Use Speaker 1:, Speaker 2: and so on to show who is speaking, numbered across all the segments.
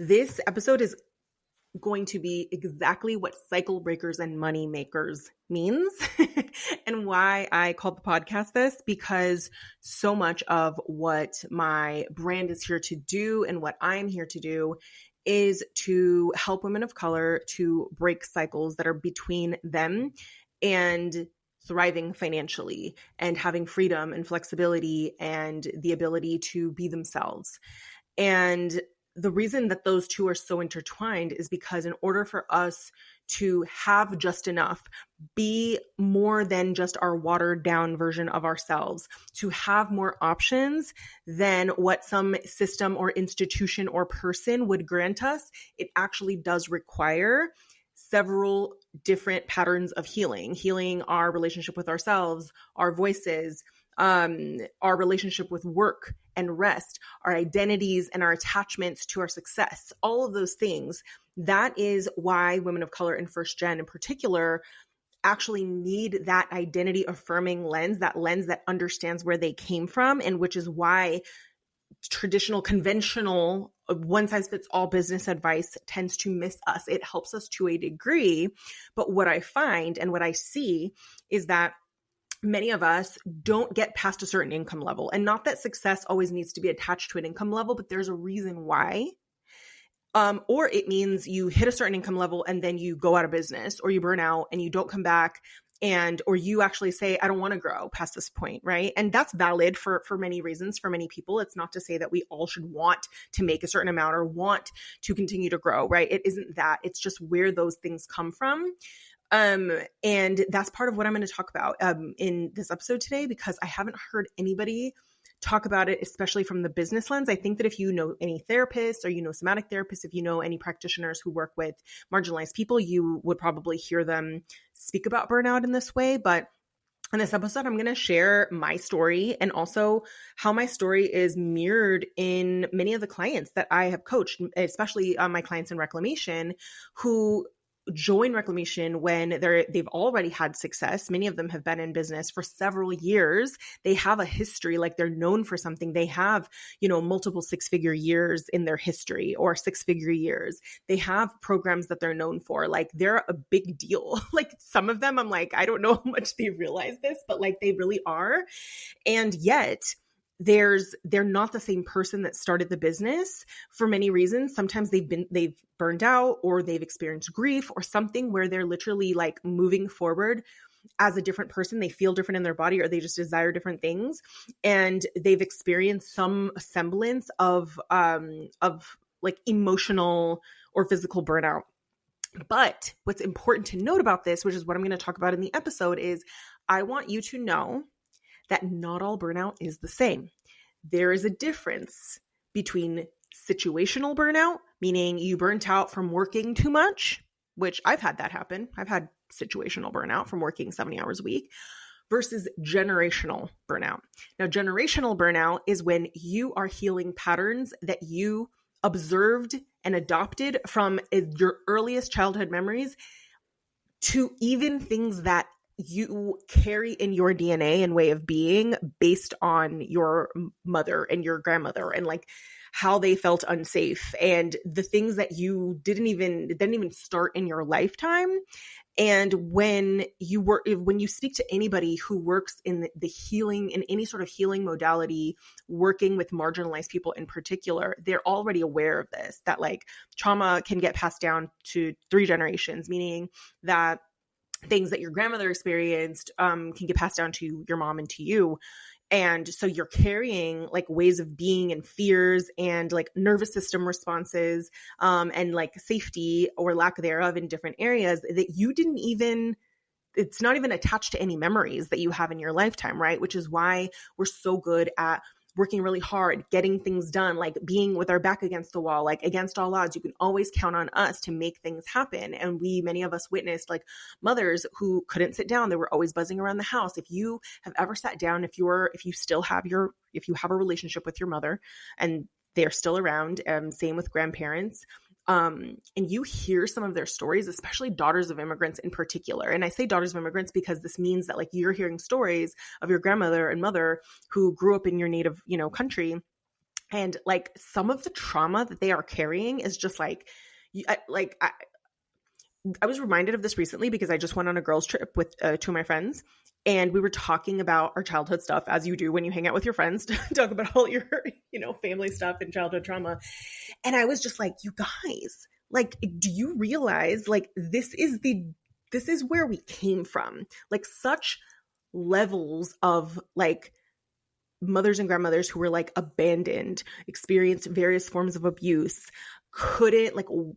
Speaker 1: This episode is going to be exactly what cycle breakers and money makers means and why I called the podcast this, because so much of what my brand is here to do and what I'm here to do is to help women of color to break cycles that are between them and thriving financially and having freedom and flexibility and the ability to be themselves. And the reason that those two are so intertwined is because in order for us to have just enough, be more than just our watered down version of ourselves, to have more options than what some system or institution or person would grant us, it actually does require several different patterns of healing our relationship with ourselves, our voices, our relationship with work and rest, our identities and our attachments to our success, all of those things. That is why women of color and First Gen in particular actually need that identity affirming lens that understands where they came from, and which is why traditional, conventional, one size fits all business advice tends to miss us. It helps us to a degree. But what I find and what I see is that many of us don't get past a certain income level. And not that success always needs to be attached to an income level, but there's a reason why. Or it means you hit a certain income level and then you go out of business, or you burn out and you don't come back, or you actually say, I don't want to grow past this point, right? And that's valid for many reasons, for many people. It's not to say that we all should want to make a certain amount or want to continue to grow, right? It isn't that. It's just where those things come from. And that's part of what I'm going to talk about in this episode today, because I haven't heard anybody talk about it, especially from the business lens. I think that if you know any therapists, or you know somatic therapists, if you know any practitioners who work with marginalized people, you would probably hear them speak about burnout in this way. But in this episode, I'm going to share my story and also how my story is mirrored in many of the clients that I have coached, especially my clients in reclamation who join reclamation when they've already had success. Many of them have been in business for several years. They have a history, like they're known for something. They have, multiple six-figure years in their history, or six-figure years. They have programs that they're known for. Like, they're a big deal. Like, some of them, I'm like, I don't know how much they realize this, but like they really are. And yet they're not the same person that started the business for many reasons. Sometimes they've burned out, or they've experienced grief or something where they're literally like moving forward as a different person. They feel different in their body, or they just desire different things. And they've experienced some semblance of like emotional or physical burnout. But what's important to note about this, which is what I'm going to talk about in the episode, is I want you to know that not all burnout is the same. There is a difference between situational burnout, meaning you burnt out from working too much, which I've had that happen. I've had situational burnout from working 70 hours a week, versus generational burnout. Now, generational burnout is when you are healing patterns that you observed and adopted from your earliest childhood memories to even things that you carry in your DNA and way of being based on your mother and your grandmother, and like how they felt unsafe, and the things that you didn't even start in your lifetime. And when you speak to anybody who works in the healing, in any sort of healing modality, working with marginalized people in particular, they're already aware of this, that like trauma can get passed down to 3 generations, meaning that things that your grandmother experienced can get passed down to your mom and to you. And so you're carrying like ways of being and fears and like nervous system responses and like safety or lack thereof in different areas that you didn't even, it's not even attached to any memories that you have in your lifetime, right? Which is why we're so good at working really hard, getting things done, like being with our back against the wall, like against all odds. You can always count on us to make things happen. And many of us witnessed like mothers who couldn't sit down. They were always buzzing around the house. If you have ever sat down, if you have a relationship with your mother and they're still around, same with grandparents, and you hear some of their stories, especially daughters of immigrants in particular. And I say daughters of immigrants because this means that like you're hearing stories of your grandmother and mother who grew up in your native, country, And like some of the trauma that they are carrying is just like, I was reminded of this recently because I just went on a girls trip with two of my friends, and we were talking about our childhood stuff, as you do when you hang out with your friends, to talk about all your, family stuff and childhood trauma. And I was just like, you guys, like, do you realize like this is where we came from? Like such levels of like mothers and grandmothers who were like abandoned, experienced various forms of abuse,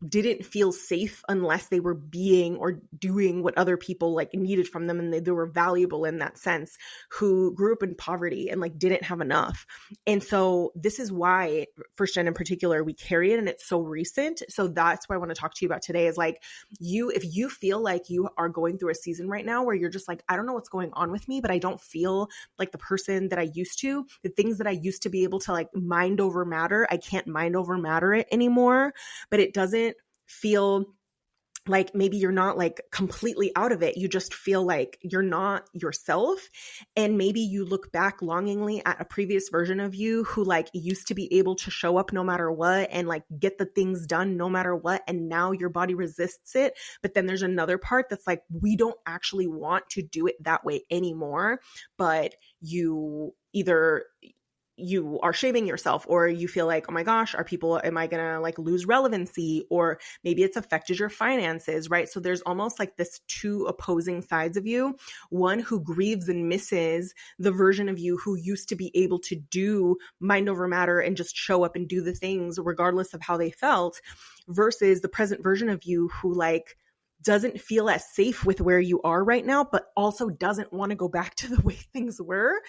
Speaker 1: didn't feel safe unless they were being or doing what other people like needed from them, and they were valuable in that sense, who grew up in poverty and like didn't have enough. And so this is why First Gen in particular, we carry it, and it's so recent. So that's what I want to talk to you about today is like if you feel like you are going through a season right now where you're just like, I don't know what's going on with me, but I don't feel like the person that I used to, the things that I used to be able to like mind over matter, I can't mind over matter it anymore. But it doesn't feel like maybe you're not like completely out of it. You just feel like you're not yourself. And maybe you look back longingly at a previous version of you who like used to be able to show up no matter what and like get the things done no matter what. And now your body resists it. But then there's another part that's like, we don't actually want to do it that way anymore. But you are shaming yourself, or you feel like, oh my gosh, am I going to like lose relevancy? Or maybe it's affected your finances, right? So there's almost like this two opposing sides of you, one who grieves and misses the version of you who used to be able to do mind over matter and just show up and do the things regardless of how they felt, versus the present version of you who like doesn't feel as safe with where you are right now, but also doesn't want to go back to the way things were.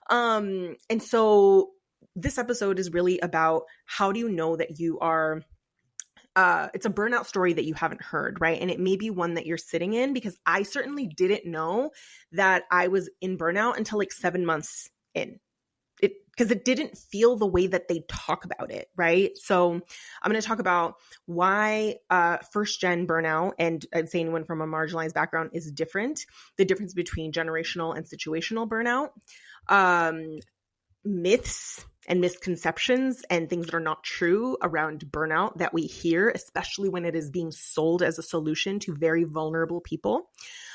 Speaker 1: And so this episode is really about how do you know that you are, it's a burnout story that you haven't heard, right? And it may be one that you're sitting in, because I certainly didn't know that I was in burnout until like 7 months in. Because it didn't feel the way that they talk about it, right? So I'm going to talk about why first gen burnout, and I'd say anyone from a marginalized background, is different. The difference between generational and situational burnout, myths and misconceptions and things that are not true around burnout that we hear, especially when it is being sold as a solution to very vulnerable people.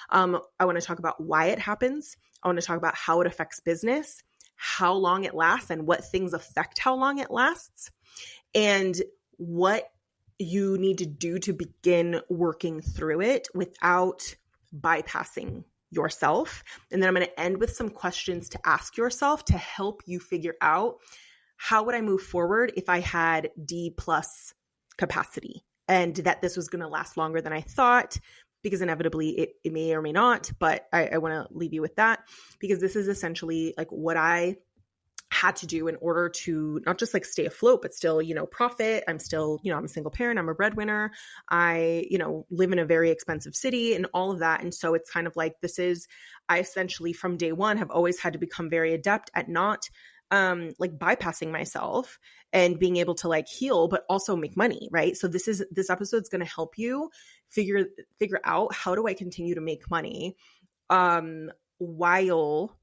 Speaker 1: I want to talk about why it happens. I want to talk about how it affects business, how long it lasts, and what things affect how long it lasts, and what you need to do to begin working through it without bypassing yourself. And then I'm going to end with some questions to ask yourself to help you figure out, how would I move forward if I had D+ capacity, and that this was going to last longer than I thought, because inevitably it may or may not, but I want to leave you with that, because this is essentially like what I had to do in order to not just like stay afloat, but still, profit. I'm still, I'm a single parent, I'm a breadwinner. I, live in a very expensive city and all of that. And so it's kind of like, I essentially from day one have always had to become very adept at not like bypassing myself and being able to like heal, but also make money, right? So this episode is going to help you figure out, how do I continue to make money while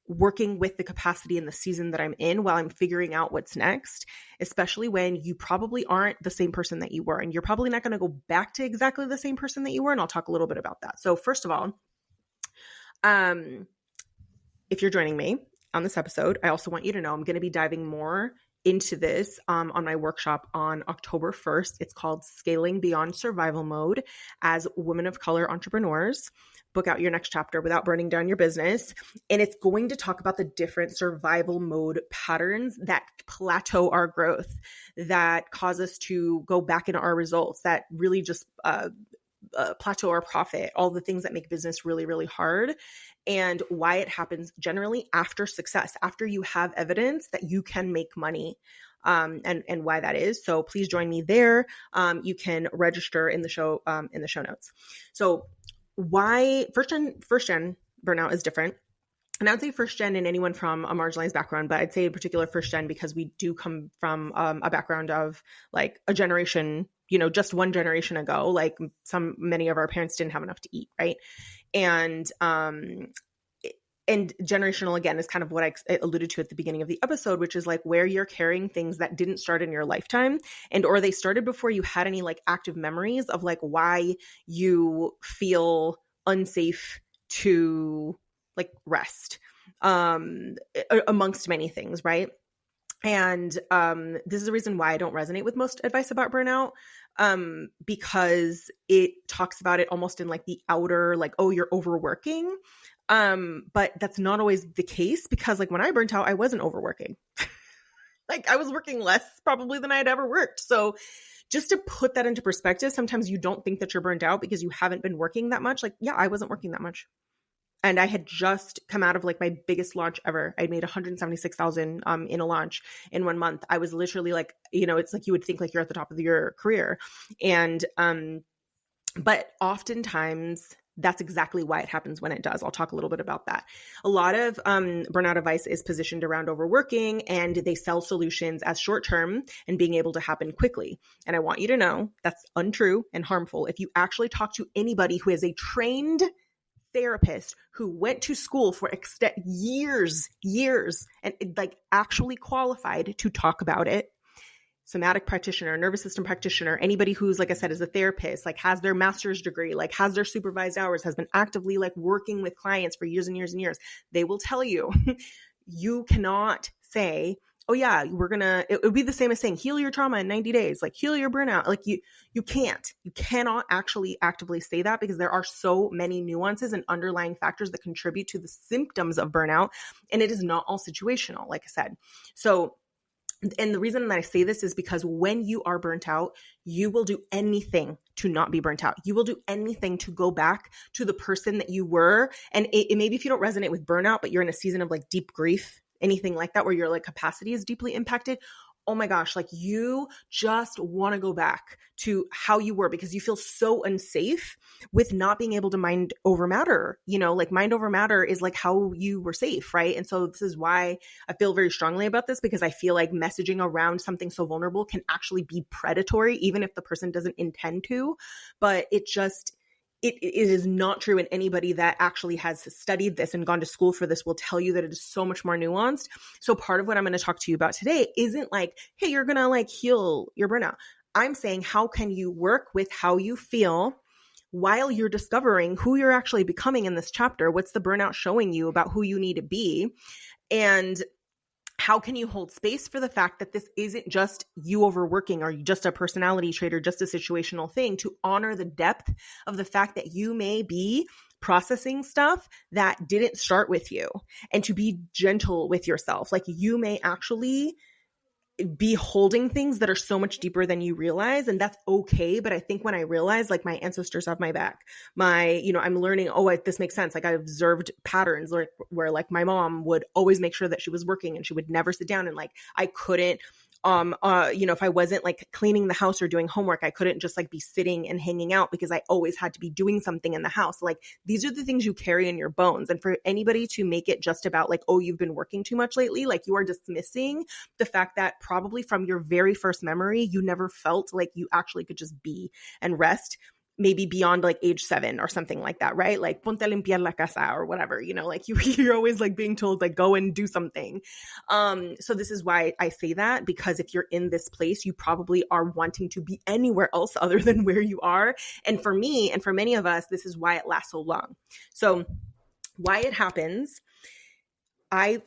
Speaker 1: working with the capacity in the season that I'm in, while I'm figuring out what's next, especially when you probably aren't the same person that you were, and you're probably not going to go back to exactly the same person that you were. And I'll talk a little bit about that. So first of all, if you're joining me on this episode, I also want you to know I'm going to be diving more into this on my workshop on October 1st. It's called Scaling Beyond Survival Mode as Women of Color Entrepreneurs. Book out your next chapter without burning down your business. And it's going to talk about the different survival mode patterns that plateau our growth, that cause us to go back into our results, that really just plateau our profit, all the things that make business really, really hard, and why it happens generally after success, after you have evidence that you can make money, and why that is. So please join me there. You can register in the show notes. So why first gen burnout is different. And I would say first gen and anyone from a marginalized background, but I'd say in particular first gen, because we do come from a background of like a generation, just one generation ago, like many of our parents didn't have enough to eat, right? And and generational, again, is kind of what I alluded to at the beginning of the episode, which is like where you're carrying things that didn't start in your lifetime, and or they started before you had any like active memories of like why you feel unsafe to like rest, amongst many things, right? And this is the reason why I don't resonate with most advice about burnout, because it talks about it almost in like the outer, like, oh, you're overworking. But that's not always the case, because like when I burnt out, I wasn't overworking. Like I was working less probably than I had ever worked. So just to put that into perspective, sometimes you don't think that you're burnt out because you haven't been working that much. Like, yeah, I wasn't working that much. And I had just come out of like my biggest launch ever. I made 176,000 in a launch in 1 month. I was literally like, it's like you would think like you're at the top of your career. And but oftentimes that's exactly why it happens when it does. I'll talk a little bit about that. A lot of burnout advice is positioned around overworking, and they sell solutions as short-term and being able to happen quickly. And I want you to know that's untrue and harmful. If you actually talk to anybody who is a trained therapist who went to school for years, and like actually qualified to talk about it, somatic practitioner, nervous system practitioner, anybody who's, like I said, is a therapist, like has their master's degree, like has their supervised hours, has been actively like working with clients for years and years and years, they will tell you, you cannot say, oh yeah, it would be the same as saying, heal your trauma in 90 days, like heal your burnout. Like you cannot actually actively say that, because there are so many nuances and underlying factors that contribute to the symptoms of burnout. And it is not all situational, like I said. So, and the reason that I say this is because when you are burnt out, you will do anything to not be burnt out. You will do anything to go back to the person that you were. And it maybe if you don't resonate with burnout, but you're in a season of like deep grief, anything like that, where your like capacity is deeply impacted, oh my gosh, like you just want to go back to how you were, because you feel so unsafe with not being able to mind over matter. Like mind over matter is like how you were safe, right? And so this is why I feel very strongly about this, because I feel like messaging around something so vulnerable can actually be predatory, even if the person doesn't intend to. But it is not true. And anybody that actually has studied this and gone to school for this will tell you that it is so much more nuanced. So part of what I'm going to talk to you about today isn't like, hey, you're going to like heal your burnout. I'm saying, how can you work with how you feel while you're discovering who you're actually becoming in this chapter? What's the burnout showing you about who you need to be? And how can you hold space for the fact that this isn't just you overworking or just a personality trait or just a situational thing, to honor the depth of the fact that you may be processing stuff that didn't start with you, and to be gentle with yourself. Like you may actually be holding things that are so much deeper than you realize, and that's okay. But I think when I realized like my ancestors have my back, I'm learning, this makes sense. Like I observed patterns where like my mom would always make sure that she was working and she would never sit down, and like I couldn't if I wasn't like cleaning the house or doing homework, I couldn't just like be sitting and hanging out, because I always had to be doing something in the house. Like these are the things you carry in your bones. And for anybody to make it just about like, oh, you've been working too much lately, like you are dismissing the fact that probably from your very first memory, you never felt like you actually could just be and rest, maybe beyond like age 7 or something like that, right? Like ponte a limpiar la casa or whatever, like you're always like being told like go and do something. So this is why I say that, because if you're in this place, you probably are wanting to be anywhere else other than where you are. And for me, and for many of us, this is why it lasts so long. So why it happens, I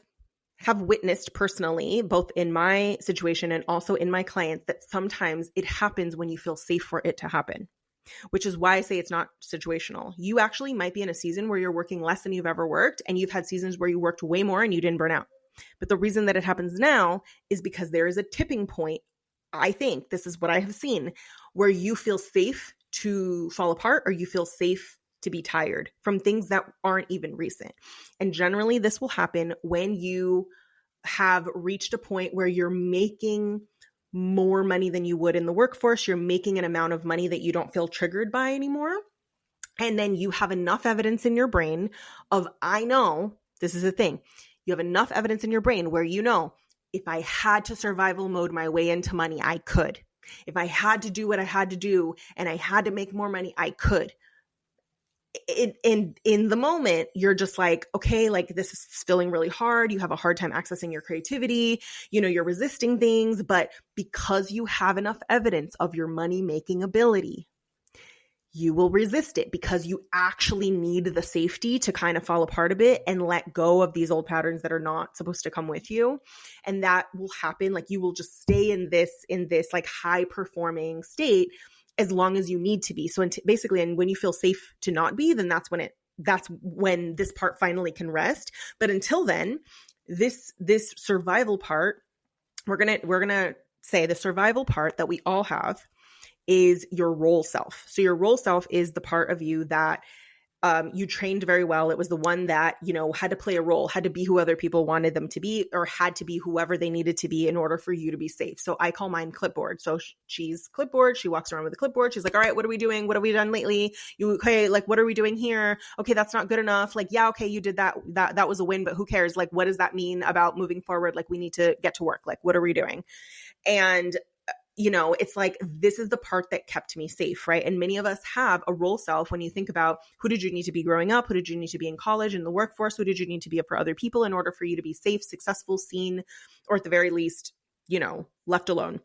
Speaker 1: have witnessed personally, both in my situation and also in my clients, that sometimes it happens when you feel safe for it to happen. Which is why I say it's not situational. You actually might be in a season where you're working less than you've ever worked, and you've had seasons where you worked way more and you didn't burn out. But the reason that it happens now is because there is a tipping point. I think this is what I have seen, where you feel safe to fall apart, or you feel safe to be tired from things that aren't even recent. And generally this will happen when you have reached a point where you're making more money than you would in the workforce. You're making an amount of money that you don't feel triggered by anymore. And then you have enough evidence in your brain of, I know, this is the thing. You have enough evidence in your brain where if I had to survival mode my way into money, I could. If I had to do what I had to do and I had to make more money, I could. in the moment, you're just like, okay, like this is feeling really hard. You have a hard time accessing your creativity. You're resisting things, but because you have enough evidence of your money making ability, you will resist it because you actually need the safety to kind of fall apart a bit and let go of these old patterns that are not supposed to come with you. And that will happen. Like you will just stay in this like high performing state as long as you need to be. So basically, and when you feel safe to not be, then that's when this part finally can rest. But until then, this survival part, we're going to say the survival part that we all have is your role self. So your role self is the part of you that you trained very well. It was the one that, had to play a role, had to be who other people wanted them to be, or had to be whoever they needed to be in order for you to be safe. So I call mine clipboard. So she's clipboard. She walks around with a clipboard. She's like, all right, what are we doing? What have we done lately? Okay, like, what are we doing here? Okay, that's not good enough. Like, yeah, okay, you did that. That was a win, but who cares? Like, what does that mean about moving forward? Like, we need to get to work. Like, what are we doing? And it's like, this is the part that kept me safe, right? And many of us have a role self. When you think about who did you need to be growing up? Who did you need to be in college, in the workforce? Who did you need to be for other people in order for you to be safe, successful, seen, or at the very least, left alone,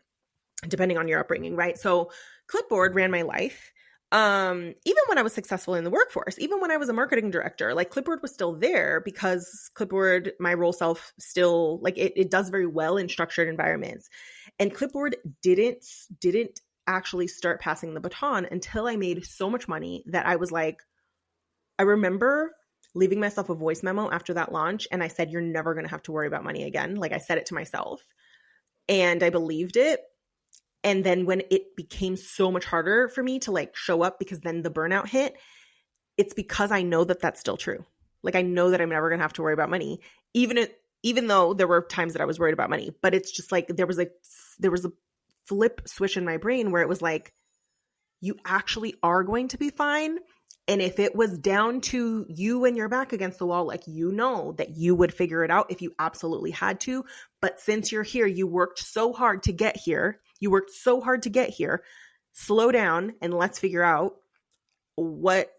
Speaker 1: depending on your upbringing, right? So clipboard ran my life. Even when I was successful in the workforce, even when I was a marketing director, like clipboard was still there because clipboard, my role self still like it does very well in structured environments. And clipboard didn't actually start passing the baton until I made so much money that I was like, I remember leaving myself a voice memo after that launch. And I said, you're never going to have to worry about money again. Like I said it to myself and I believed it. And then when it became so much harder for me to like show up because then the burnout hit, it's because I know that that's still true. Like I know that I'm never going to have to worry about money, even though there were times that I was worried about money. But it's just like there was a flip switch in my brain where it was like, you actually are going to be fine. And if it was down to you and your back against the wall, like that you would figure it out if you absolutely had to. But since you're here, you worked so hard to get here. Slow down and let's figure out what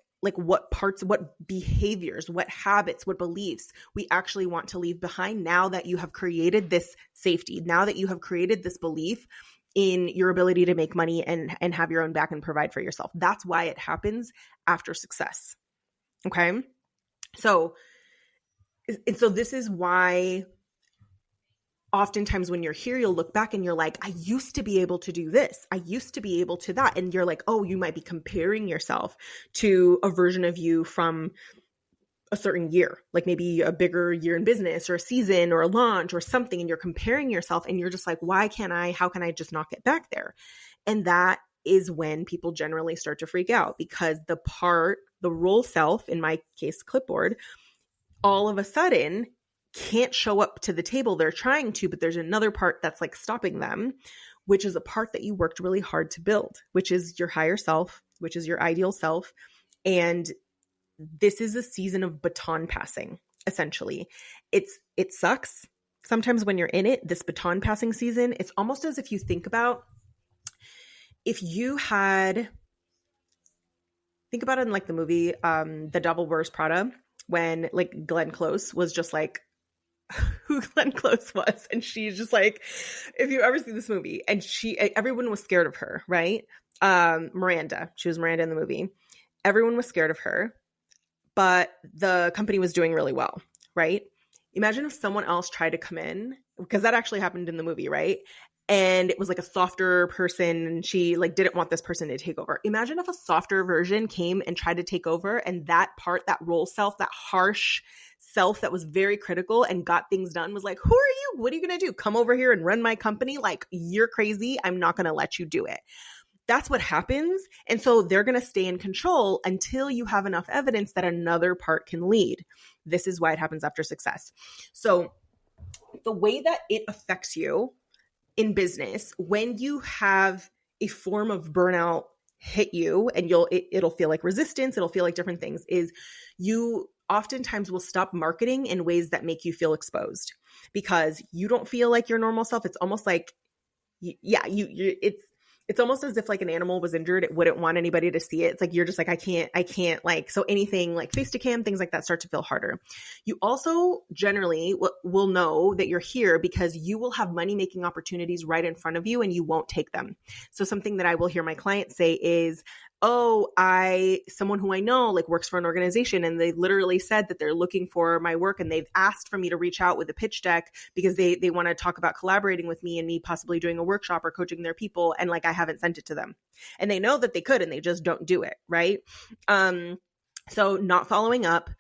Speaker 1: parts, what behaviors, what habits, what beliefs we actually want to leave behind now that you have created this safety, now that you have created this belief in your ability to make money and have your own back and provide for yourself. That's why it happens after success. Okay. So this is why oftentimes when you're here, you'll look back and you're like, I used to be able to do this. I used to be able to that. And you're like, oh, you might be comparing yourself to a version of you from a certain year, like maybe a bigger year in business or a season or a launch or something. And you're comparing yourself and you're just like, how can I just not get back there? And that is when people generally start to freak out because the role self, in my case, clipboard, all of a sudden can't show up to the table they're trying to, but there's another part that's like stopping them, which is a part that you worked really hard to build, which is your higher self, which is your ideal self. And this is a season of baton passing, essentially. It sucks sometimes when you're in it, this baton passing season. It's almost as if you think about if you had, think about it in like the movie, The Devil Wears Prada, when like Glenn Close was just like, who Glenn Close was. And she's just like, if you ever see this movie, and everyone was scared of her, right? Miranda, she was Miranda in the movie. Everyone was scared of her, but the company was doing really well, right? Imagine if someone else tried to come in, because that actually happened in the movie, right? And it was like a softer person and she like didn't want this person to take over. Imagine if a softer version came and tried to take over, and that part, that role self, that harsh self that was very critical and got things done was like, who are you? What are you going to do? Come over here and run my company? Like, you're crazy. I'm not going to let you do it. That's what happens. And so they're going to stay in control until you have enough evidence that another part can lead. This is why it happens after success. So the way that it affects you in business, when you have a form of burnout hit you, and it'll feel like resistance, it'll feel like different things, is you oftentimes will stop marketing in ways that make you feel exposed because you don't feel like your normal self. It's almost like, it's it's almost as if like an animal was injured. It wouldn't want anybody to see it. It's like, you're just like, I can't like, so anything like face to cam, things like that start to feel harder. You also generally will know that you're here because you will have money making opportunities right in front of you and you won't take them. So something that I will hear my clients say is, oh, someone who I know like works for an organization and they literally said that they're looking for my work and they've asked for me to reach out with a pitch deck because they want to talk about collaborating with me and me possibly doing a workshop or coaching their people. And like, I haven't sent it to them and they know that they could, and they just don't do it. Right. So not following up,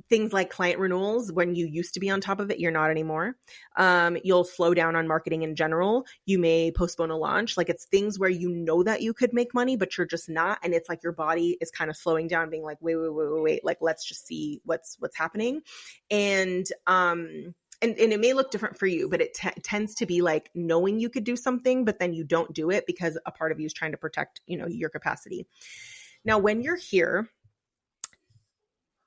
Speaker 1: things like client renewals, when you used to be on top of it, you're not anymore. You'll slow down on marketing in general. You may postpone a launch. Like, it's things where you know that you could make money, but you're just not. And it's like your body is kind of slowing down, being like, wait. Like, let's just see what's happening. And it may look different for you, but it tends to be like knowing you could do something, but then you don't do it because a part of you is trying to protect, your capacity. Now, when you're here,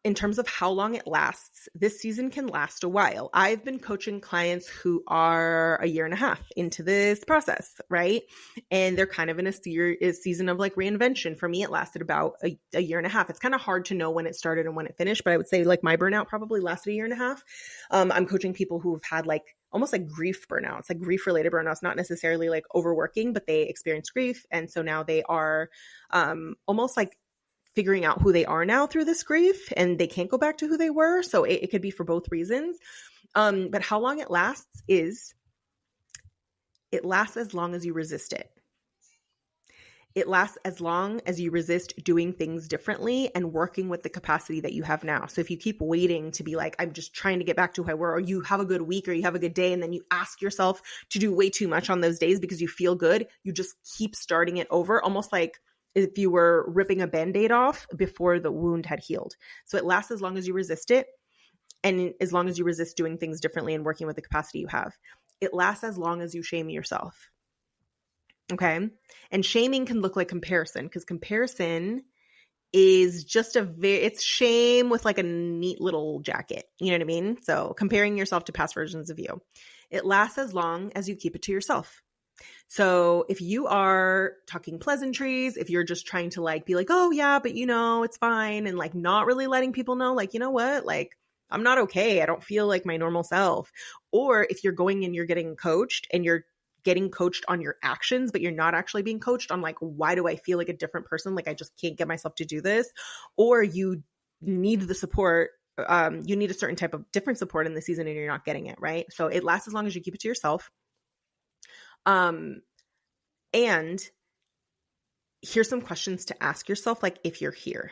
Speaker 1: in terms of how long it lasts, this season can last a while. I've been coaching clients who are a year and a half into this process, right? And they're kind of in a season of like reinvention. For me, it lasted about a year and a half. It's kind of hard to know when it started and when it finished, but I would say like my burnout probably lasted a year and a half. I'm coaching people who've had like almost like grief burnouts, like grief related burnouts, not necessarily like overworking, but they experienced grief. And so now they are almost like figuring out who they are now through this grief, and they can't go back to who they were. So it could be for both reasons. But how long it lasts is, it lasts as long as you resist it. It lasts as long as you resist doing things differently and working with the capacity that you have now. So if you keep waiting to be like, I'm just trying to get back to who I were, or you have a good week or you have a good day, and then you ask yourself to do way too much on those days because you feel good, you just keep starting it over, almost like if you were ripping a Band-Aid off before the wound had healed. So it lasts as long as you resist it, and as long as you resist doing things differently and working with the capacity you have. It lasts as long as you shame yourself. Okay? And shaming can look like comparison, because comparison is just it's shame with like a neat little jacket. You know what I mean? So comparing yourself to past versions of you. It lasts as long as you keep it to yourself. So if you are talking pleasantries, if you're just trying to like be like, oh yeah, but it's fine, and like not really letting people know, like, you know what, like I'm not okay. I don't feel like my normal self. Or if you're going and you're getting coached and you're getting coached on your actions, but you're not actually being coached on like, why do I feel like a different person? Like I just can't get myself to do this. Or you need the support. You need a certain type of different support in the season and you're not getting it, right? So it lasts as long as you keep it to yourself. And here's some questions to ask yourself. Like, if you're here,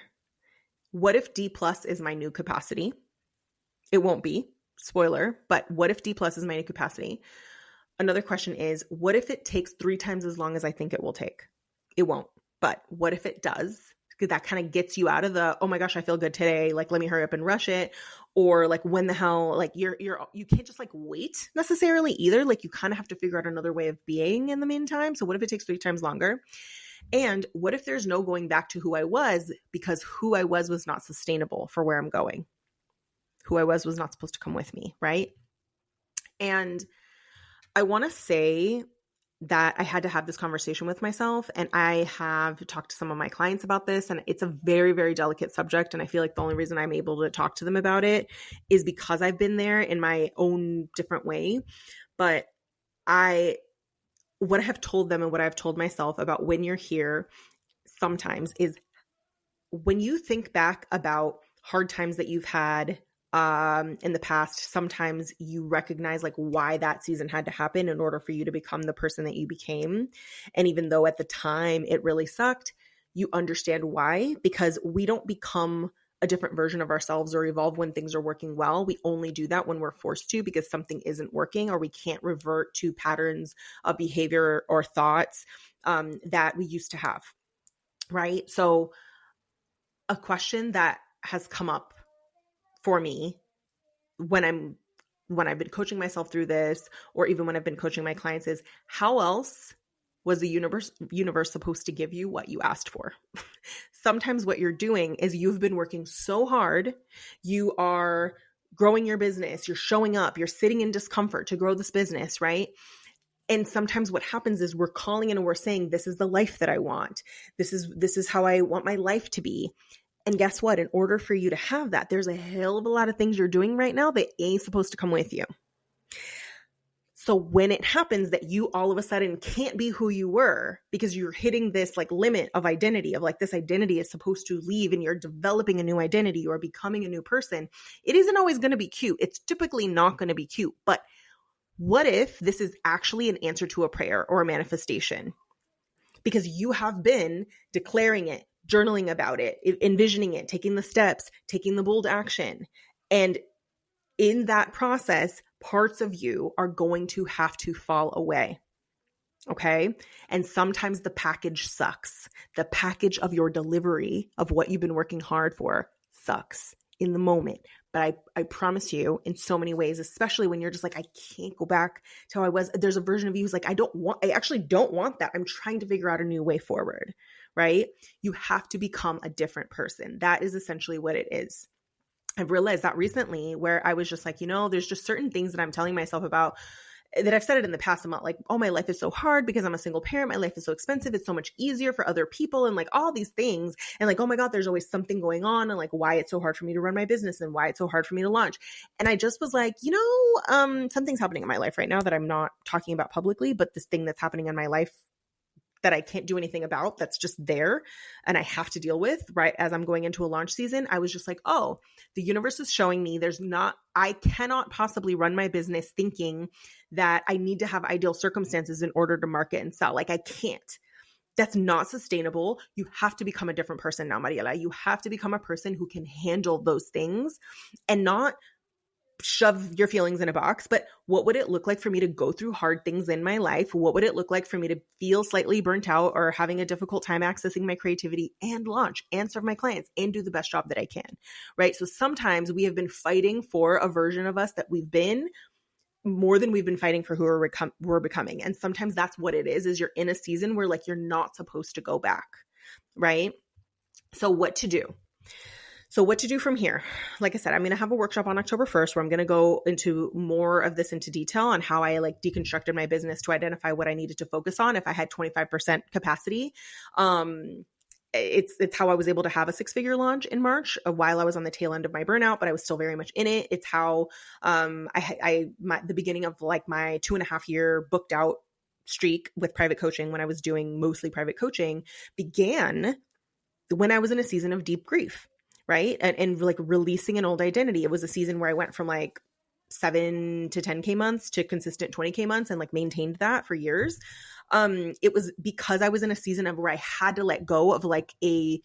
Speaker 1: what if D+ is my new capacity? It won't be, spoiler, but what if D+ is my new capacity? Another question is, what if it takes 3 times as long as I think it will take? It won't, but what if it does? Because that kind of gets you out of the, oh my gosh, I feel good today, like let me hurry up and rush it. Or like, when the hell, like you can't just like wait necessarily either. Like you kind of have to figure out another way of being in the meantime. So what if it takes 3 times longer? And what if there's no going back to who I was, because who I was not sustainable for where I'm going? Who I was not supposed to come with me, right? And I want to say that I had to have this conversation with myself, and I have talked to some of my clients about this, and it's a very, very delicate subject. And I feel like the only reason I'm able to talk to them about it is because I've been there in my own different way. But what I have told them and what I've told myself about when you're here sometimes is, when you think back about hard times that you've had in the past, sometimes you recognize like why that season had to happen in order for you to become the person that you became. And even though at the time it really sucked, you understand why, because we don't become a different version of ourselves or evolve when things are working well. We only do that when we're forced to, because something isn't working, or we can't revert to patterns of behavior or thoughts that we used to have. Right? So a question that has come up for me when I've been coaching myself through this, or even when I've been coaching my clients, is, how else was the universe supposed to give you what you asked for? Sometimes what you're doing is you've been working so hard, you are growing your business, you're showing up, you're sitting in discomfort to grow this business, right? And sometimes what happens is we're calling in and we're saying, this is the life that I want. This is how I want my life to be. And guess what? In order for you to have that, there's a hell of a lot of things you're doing right now that ain't supposed to come with you. So when it happens that you all of a sudden can't be who you were because you're hitting this like limit of identity of like this identity is supposed to leave and you're developing a new identity or becoming a new person, it isn't always going to be cute. It's typically not going to be cute. But what if this is actually an answer to a prayer or a manifestation? Because you have been declaring it, journaling about it, envisioning it, taking the steps, taking the bold action. And in that process, parts of you are going to have to fall away. Okay. And sometimes the package sucks. The package of your delivery of what you've been working hard for sucks in the moment. But I promise you in so many ways, especially when you're just like, I can't go back to how I was. There's a version of you who's like, I actually don't want that. I'm trying to figure out a new way forward, right? You have to become a different person. That is essentially what it is. I've realized that recently where I was just like, there's just certain things that I'm telling myself about that I've said it in the past. I'm not like, oh, my life is so hard because I'm a single parent. My life is so expensive. It's so much easier for other people and like all these things. And like, oh my God, there's always something going on and like why it's so hard for me to run my business and why it's so hard for me to launch. And I just was like, something's happening in my life right now that I'm not talking about publicly, but this thing that's happening in my life that I can't do anything about, that's just there and I have to deal with right as I'm going into a launch season. I was just like, oh, the universe is showing me I cannot possibly run my business thinking that I need to have ideal circumstances in order to market and sell. Like I can't. That's not sustainable. You have to become a different person now, Mariela. You have to become a person who can handle those things and not shove your feelings in a box, but what would it look like for me to go through hard things in my life? What would it look like for me to feel slightly burnt out or having a difficult time accessing my creativity and launch and serve my clients and do the best job that I can, right? So sometimes we have been fighting for a version of us that we've been more than we've been fighting for who we're becoming. And sometimes that's what it is you're in a season where like you're not supposed to go back, right? So what to do? So what to do from here? Like I said, I'm going to have a workshop on October 1st where I'm going to go into more of this into detail on how I like deconstructed my business to identify what I needed to focus on if I had 25% capacity. It's how I was able to have a 6-figure launch in March while I was on the tail end of my burnout, but I was still very much in it. It's how the beginning of like my 2.5-year booked out streak with private coaching when I was doing mostly private coaching began when I was in a season of deep grief. Right. And like releasing an old identity. It was a season where I went from like 7 to 10K months to consistent 20K months and like maintained that for years. It was because I was in a season of where I had to let go of like a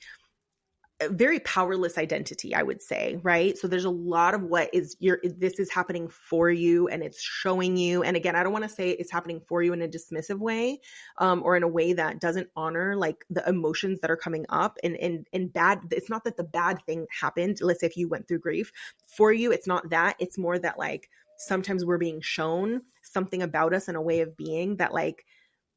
Speaker 1: very powerless identity, I would say, right? So there's a lot of this is happening for you and it's showing you. And again, I don't want to say it's happening for you in a dismissive way, or in a way that doesn't honor like the emotions that are coming up and bad. It's not that the bad thing happened. Let's say if you went through grief for you, it's not that. It's more that like sometimes we're being shown something about us and a way of being that like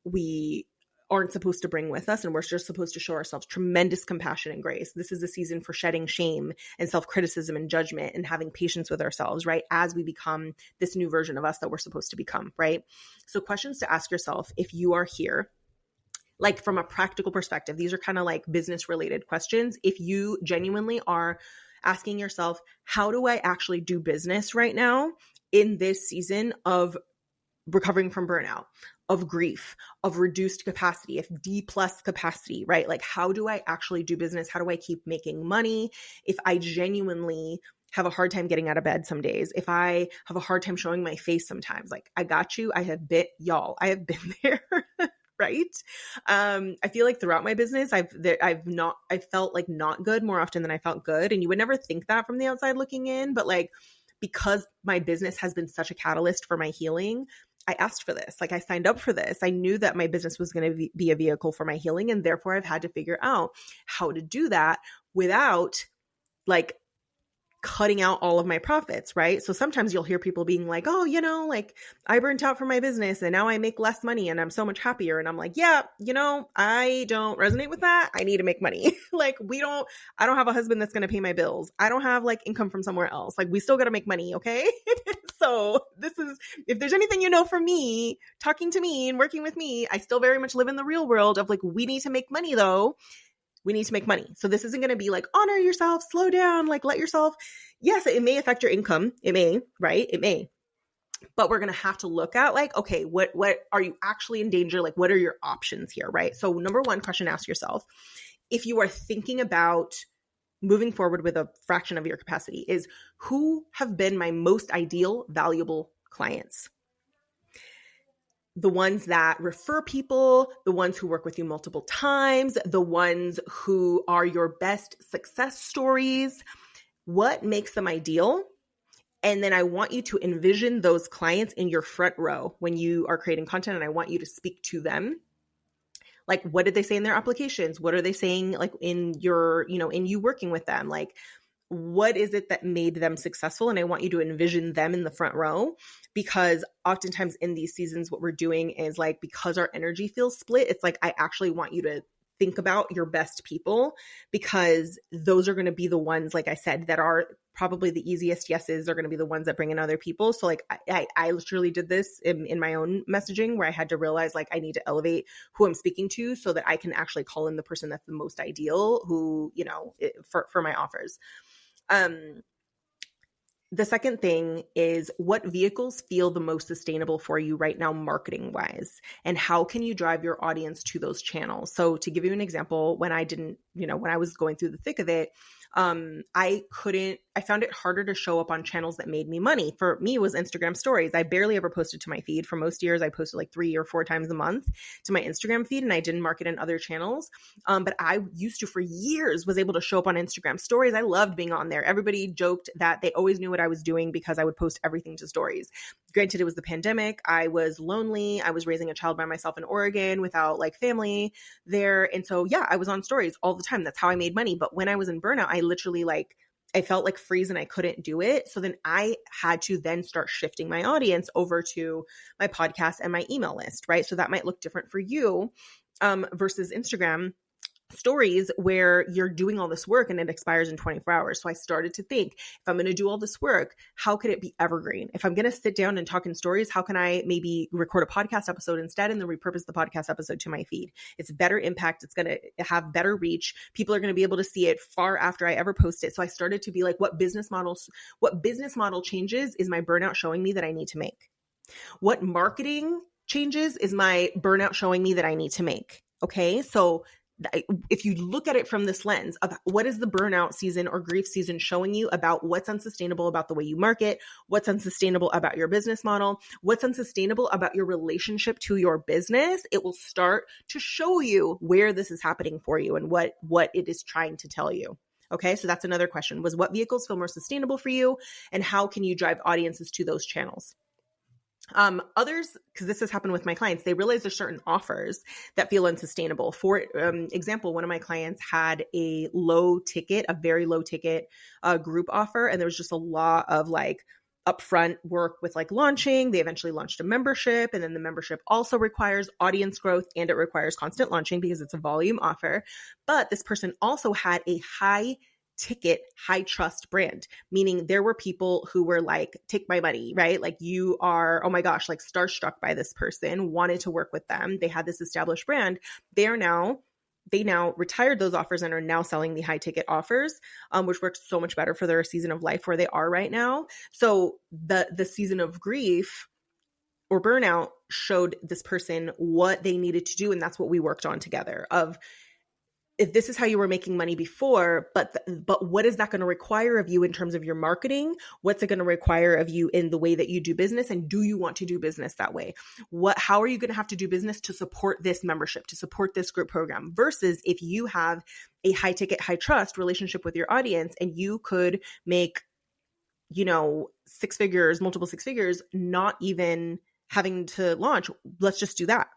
Speaker 1: we aren't supposed to bring with us. And we're just supposed to show ourselves tremendous compassion and grace. This is a season for shedding shame and self-criticism and judgment and having patience with ourselves, right? As we become this new version of us that we're supposed to become, right? So questions to ask yourself if you are here, like from a practical perspective, these are kind of like business related questions. If you genuinely are asking yourself, how do I actually do business right now in this season of recovering from burnout, of grief, of reduced capacity, if D plus capacity, right? Like, how do I actually do business? How do I keep making money if I genuinely have a hard time getting out of bed some days? If I have a hard time showing my face sometimes, like I got you. I have y'all. I have been there. Right. I feel like throughout my business, I felt like not good more often than I felt good. And you would never think that from the outside looking in, but like, because my business has been such a catalyst for my healing, I asked for this. Like I signed up for this. I knew that my business was going to be a vehicle for my healing. And therefore I've had to figure out how to do that without like cutting out all of my profits, right? So sometimes you'll hear people being like, oh, like I burnt out from my business and now I make less money and I'm so much happier. And I'm like, yeah, I don't resonate with that. I need to make money. Like I don't have a husband that's going to pay my bills. I don't have like income from somewhere else. Like we still got to make money. Okay. So if there's anything from me, talking to me and working with me, I still very much live in the real world of like, we need to make money though. We need to make money. So this isn't going to be like, honor yourself, slow down, like let yourself. Yes, it may affect your income. It may, right? It may. But we're going to have to look at like, okay, what are you actually in danger? Like, what are your options here, right? So number one question, ask yourself, if you are thinking about moving forward with a fraction of your capacity, is who have been my most ideal, valuable clients? The ones that refer people, the ones who work with you multiple times, the ones who are your best success stories. What makes them ideal? And then I want you to envision those clients in your front row when you are creating content, and I want you to speak to them. Like, what did they say in their applications? What are they saying like in your, in you working with them? Like, what is it that made them successful? And I want you to envision them in the front row, because oftentimes in these seasons, what we're doing is like, because our energy feels split, it's like, I actually want you to think about your best people, because those are going to be the ones, like I said, that are probably the easiest yeses are going to be the ones that bring in other people. So like I literally did this in my own messaging, where I had to realize like I need to elevate who I'm speaking to so that I can actually call in the person that's the most ideal, who, for my offers. The second thing is, what vehicles feel the most sustainable for you right now, marketing wise, and how can you drive your audience to those channels? So to give you an example, when I was going through the thick of it, I found it harder to show up on channels that made me money. For me, it was Instagram stories. I barely ever posted to my feed. For most years, I posted like 3 or 4 times a month to my Instagram feed, and I didn't market in other channels. But I used to, for years, was able to show up on Instagram stories. I loved being on there. Everybody joked that they always knew what I was doing because I would post everything to stories. Granted, it was the pandemic. I was lonely. I was raising a child by myself in Oregon without like family there. And so, yeah, I was on stories all the time. That's how I made money. But when I was in burnout, I literally I felt like freeze and I couldn't do it. So then I had to then start shifting my audience over to my podcast and my email list, right? So that might look different for you versus Instagram stories, where you're doing all this work and it expires in 24 hours. So I started to think, if I'm going to do all this work, how could it be evergreen? If I'm going to sit down and talk in stories, how can I maybe record a podcast episode instead and then repurpose the podcast episode to my feed? It's better impact. It's going to have better reach. People are going to be able to see it far after I ever post it. So I started to be like, what business model changes is my burnout showing me that I need to make? What marketing changes is my burnout showing me that I need to make? Okay. So if you look at it from this lens of what is the burnout season or grief season showing you about what's unsustainable about the way you market, what's unsustainable about your business model, what's unsustainable about your relationship to your business, it will start to show you where this is happening for you and what it is trying to tell you. Okay, so that's another question, was what vehicles feel more sustainable for you and how can you drive audiences to those channels? Others, because this has happened with my clients, they realize there's certain offers that feel unsustainable. For example, one of my clients had a very low ticket group offer, and there was just a lot of like upfront work with like launching. They eventually launched a membership, and then the membership also requires audience growth and it requires constant launching because it's a volume offer. But this person also had a high ticket, high trust brand, meaning there were people who were like, take my money, right? Like, you are, oh my gosh, like starstruck by this person, wanted to work with them. They had this established brand. They now retired those offers and are now selling the high ticket offers, which works so much better for their season of life where they are right now. So the season of grief or burnout showed this person what they needed to do. And that's what we worked on together of, if this is how you were making money before, but what is that going to require of you in terms of your marketing? What's it going to require of you in the way that you do business? And do you want to do business that way? How are you going to have to do business to support this membership, to support this group program? Versus if you have a high ticket, high trust relationship with your audience and you could make, 6 figures, multiple 6 figures, not even having to launch, let's just do that.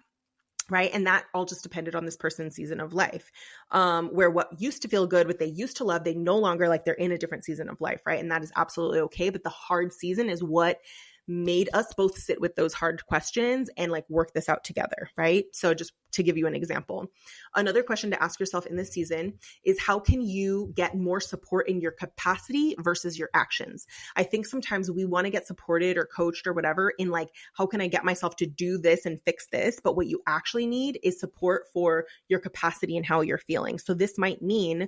Speaker 1: right? And that all just depended on this person's season of life, where what used to feel good, what they used to love, they no longer like, they're in a different season of life, right? And that is absolutely okay. But the hard season is what made us both sit with those hard questions and like work this out together, right? So just to give you an example, another question to ask yourself in this season is, how can you get more support in your capacity versus your actions? I think sometimes we want to get supported or coached or whatever in like, how can I get myself to do this and fix this? But what you actually need is support for your capacity and how you're feeling. So this might mean,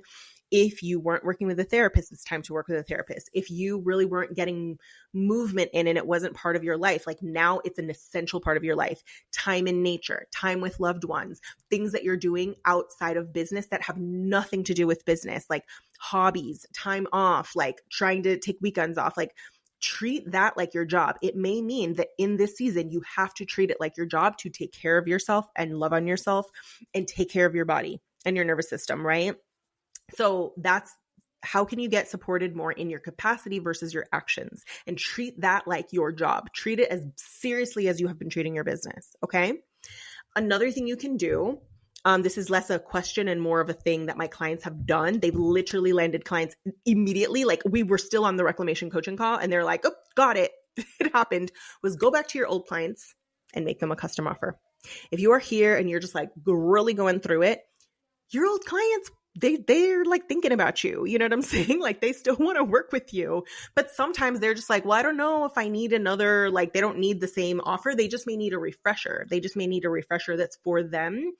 Speaker 1: if you weren't working with a therapist, it's time to work with a therapist. If you really weren't getting movement in and it wasn't part of your life, like now it's an essential part of your life. Time in nature, time with loved ones, things that you're doing outside of business that have nothing to do with business, like hobbies, time off, like trying to take weekends off, like treat that like your job. It may mean that in this season, you have to treat it like your job to take care of yourself and love on yourself and take care of your body and your nervous system, right? So that's how can you get supported more in your capacity versus your actions, and treat that like your job. Treat it as seriously as you have been treating your business. Okay. Another thing you can do, this is less a question and more of a thing that my clients have done. They've literally landed clients immediately. Like we were still on the reclamation coaching call and they're like, oh, got it. It happened. Was go back to your old clients and make them a custom offer. If you are here and you're just like really going through it, your old clients, they're like thinking about you. You know what I'm saying? Like they still want to work with you, but sometimes they're just like, well, I don't know if I need another, like they don't need the same offer. They just may need a refresher. They just may need a refresher that's for them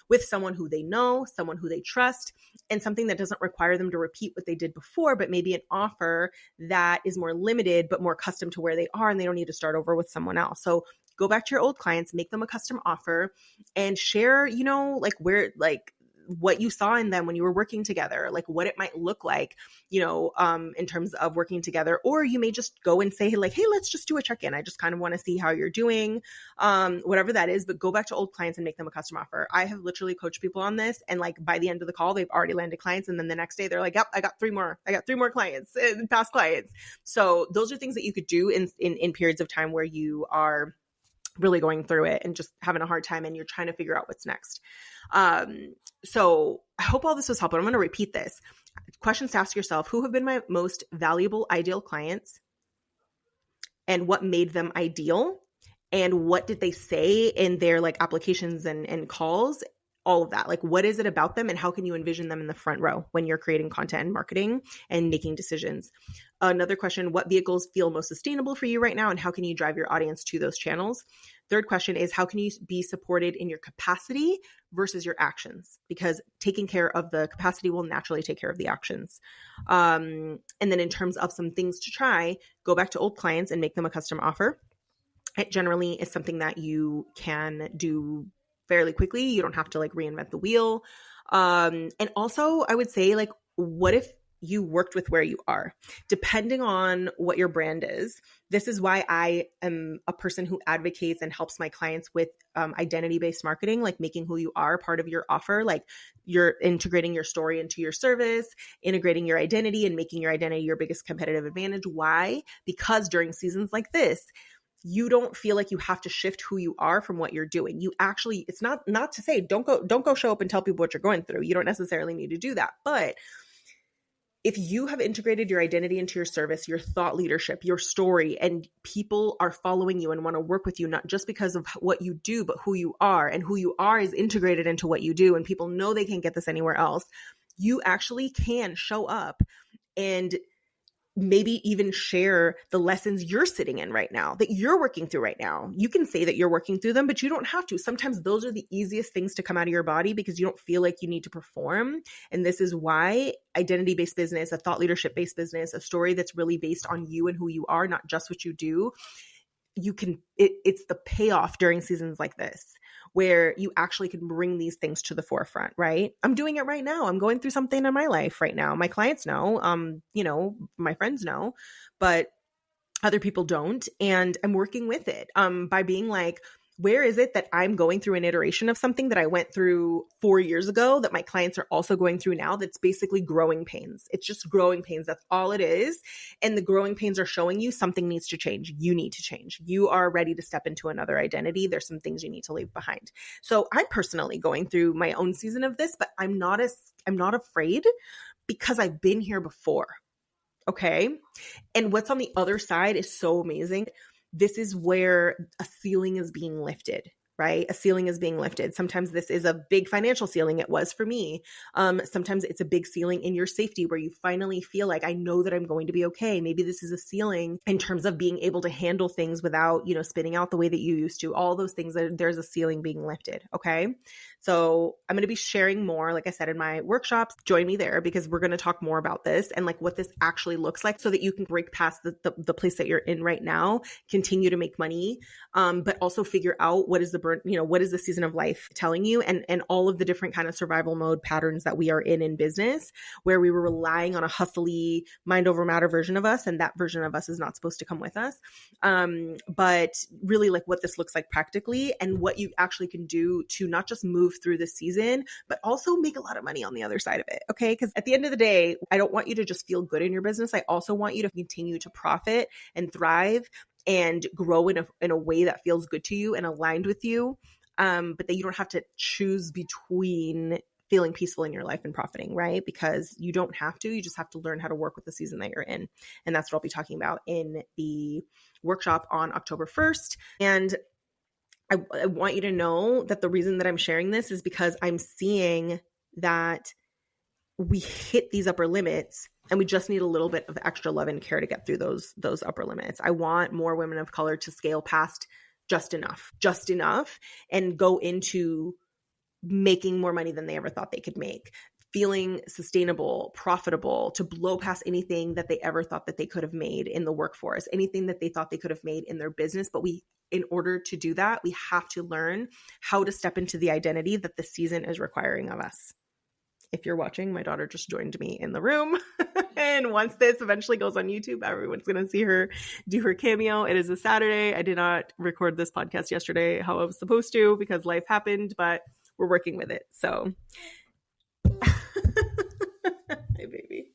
Speaker 1: with someone who they know, someone who they trust, and something that doesn't require them to repeat what they did before, but maybe an offer that is more limited, but more custom to where they are, and they don't need to start over with someone else. So go back to your old clients, make them a custom offer, and share, you know, like where, like, what you saw in them when you were working together, like what it might look like, you know, in terms of working together. Or you may just go and say like, hey, let's just do a check-in. I just kind of want to see how you're doing, whatever that is, but go back to old clients and make them a custom offer. I have literally coached people on this, and like by the end of the call, they've already landed clients. And then the next day they're like, yep, I got three more clients, past clients. So those are things that you could do in periods of time where you are really going through it and just having a hard time and you're trying to figure out what's next. So I hope all this was helpful. I'm going to repeat this. Questions to ask yourself: who have been my most valuable, ideal clients, and what made them ideal? And what did they say in their like applications and calls? All of that. Like, what is it about them, and how can you envision them in the front row when you're creating content and marketing and making decisions? Another question: what vehicles feel most sustainable for you right now, and how can you drive your audience to those channels? Third question is: how can you be supported in your capacity versus your actions? Because taking care of the capacity will naturally take care of the actions. And then in terms of some things to try, go back to old clients and make them a custom offer. It generally is something that you can do fairly quickly. You don't have to like reinvent the wheel. And also I would say, like, what if you worked with where you are? Depending on what your brand is. This is why I am a person who advocates and helps my clients with identity-based marketing, like making who you are part of your offer. Like you're integrating your story into your service, integrating your identity and making your identity your biggest competitive advantage. Why? Because during seasons like this, you don't feel like you have to shift who you are from what you're doing. You actually, it's not to say don't go show up and tell people what you're going through. You don't necessarily need to do that. But if you have integrated your identity into your service, your thought leadership, your story, and people are following you and want to work with you, not just because of what you do, but who you are, and who you are is integrated into what you do, and people know they can't get this anywhere else, you actually can show up and maybe even share the lessons you're sitting in right now, that you're working through right now. You can say that you're working through them, but you don't have to. Sometimes those are the easiest things to come out of your body because you don't feel like you need to perform. And this is why identity-based business, a thought leadership-based business, a story that's really based on you and who you are, not just what you do, it's the payoff during seasons like this, where you actually can bring these things to the forefront, right? I'm doing it right now. I'm going through something in my life right now. My clients know, my friends know, but other people don't. And I'm working with it by being like, Where is it that I'm going through an iteration of something that I went through 4 years ago that my clients are also going through now that's basically growing pains? It's just growing pains. That's all it is. And the growing pains are showing you something needs to change. You need to change. You are ready to step into another identity. There's some things you need to leave behind. So I'm personally going through my own season of this, but I'm not afraid because I've been here before. Okay. And what's on the other side is so amazing. This is where a ceiling is being lifted, right? A ceiling is being lifted. Sometimes this is a big financial ceiling. It was for me. Sometimes it's a big ceiling in your safety where you finally feel like, I know that I'm going to be okay. Maybe this is a ceiling in terms of being able to handle things without, spinning out the way that you used to. All those things, there's a ceiling being lifted. Okay. So I'm going to be sharing more, like I said, in my workshops. Join me there because we're going to talk more about this and like what this actually looks like so that you can break past the place that you're in right now, continue to make money, but also figure out what is what is the season of life telling you, and all of the different kind of survival mode patterns that we are in business, where we were relying on a hustly mind over matter version of us. And that version of us is not supposed to come with us. But really like what this looks like practically and what you actually can do to not just move through the season, but also make a lot of money on the other side of it. Okay. Because at the end of the day, I don't want you to just feel good in your business. I also want you to continue to profit and thrive and grow in a way that feels good to you and aligned with you. But that you don't have to choose between feeling peaceful in your life and profiting, right? Because you don't have to, you just have to learn how to work with the season that you're in. And that's what I'll be talking about in the workshop on October 1st. And I want you to know that the reason that I'm sharing this is because I'm seeing that we hit these upper limits and we just need a little bit of extra love and care to get through those upper limits. I want more women of color to scale past just enough, and go into making more money than they ever thought they could make, feeling sustainable, profitable, to blow past anything that they ever thought that they could have made in the workforce, anything that they thought they could have made in their business. But in order to do that, we have to learn how to step into the identity that the season is requiring of us. If you're watching, my daughter just joined me in the room. And once this eventually goes on YouTube, everyone's going to see her do her cameo. It is a Saturday. I did not record this podcast yesterday how I was supposed to because life happened, but we're working with it. So, hey, baby.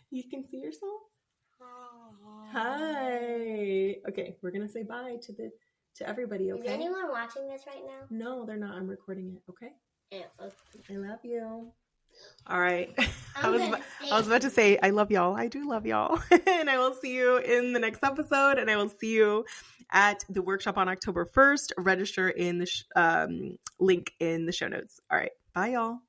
Speaker 1: You can see yourself? Hi. Okay, we're going to say bye to everybody, okay?
Speaker 2: Is anyone watching this right now?
Speaker 1: No, they're not. I'm recording it, okay?
Speaker 2: Yeah, okay.
Speaker 1: I love you. All right. I was about to say, I love y'all. I do love y'all. And I will see you in the next episode. And I will see you at the workshop on October 1st. Register in the link in the show notes. All right. Bye, y'all.